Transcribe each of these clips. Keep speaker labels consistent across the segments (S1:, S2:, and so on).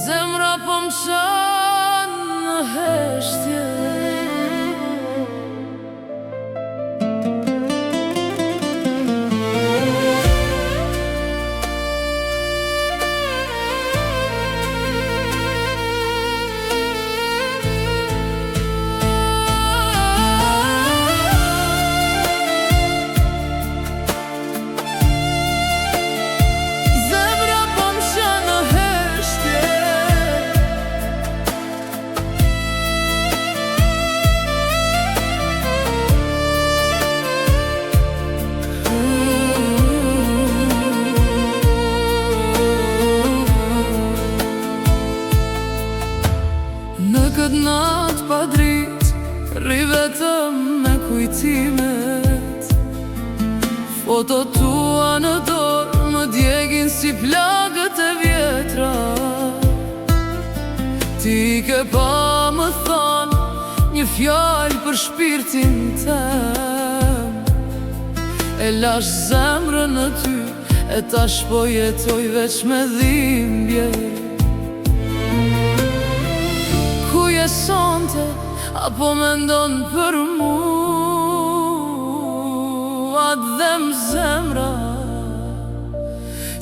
S1: Zemra po më qanë në heshtje, në këtë natë pa dritë, rri vetëm me kujtimet. Foto tua në dorë më djegin si plagët e vjetra. Ti ke pa më thonë një fjallë për shpirtin tem. E lash zemrën në ty, e tash po jetoj veç me dhimbje. Sonte, apo mendon për mua, dhem zemra,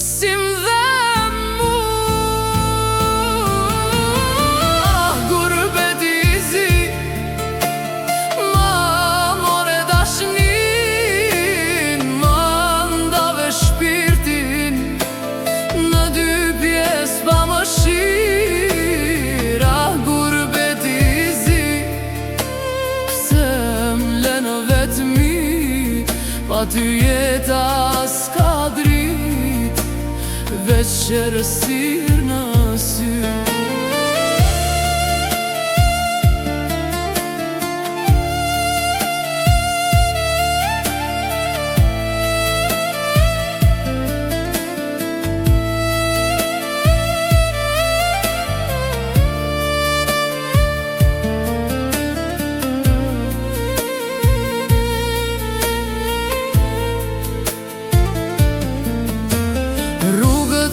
S1: si m'dhem mu. Gurbet i zi, ma more dashnin, ma ndave shpirtin në dy pjesë pa më shira. Pa ty jeta s'ka drit, veç qërësir në sy.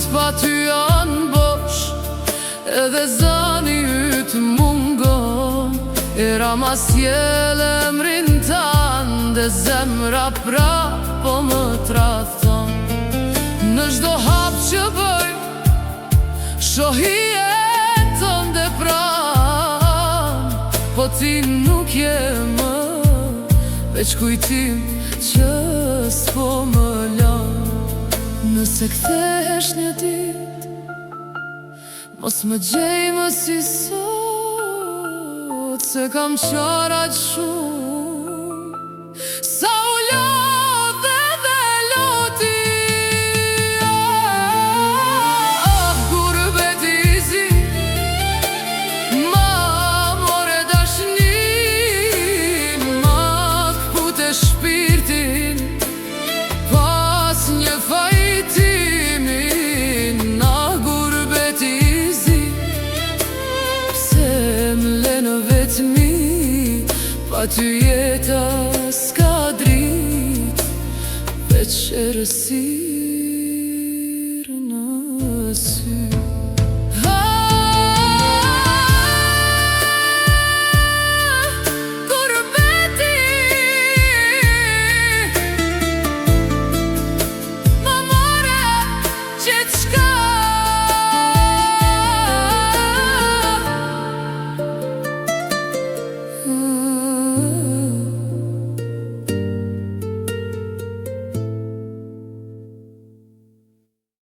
S1: Pa ty janë bosh, edhe zani ytë mungon. Era ma s'jel emrin tanë, dhe zemra pra po më trahton. Në çdo hap që bëj, shohi jetën dhe pran. Po ti nuk je më, veç kujtim që s'po më lan. Nëse kthehesh një dit, mos më gjej më si sot, se kam qara që shumë, sa u lodhe dhe loti. Gurbet i zi, ma more dashnin, ma këpute shpirtin, pas një faj pa ty jeta s'ka drit, veç qërësir në sy.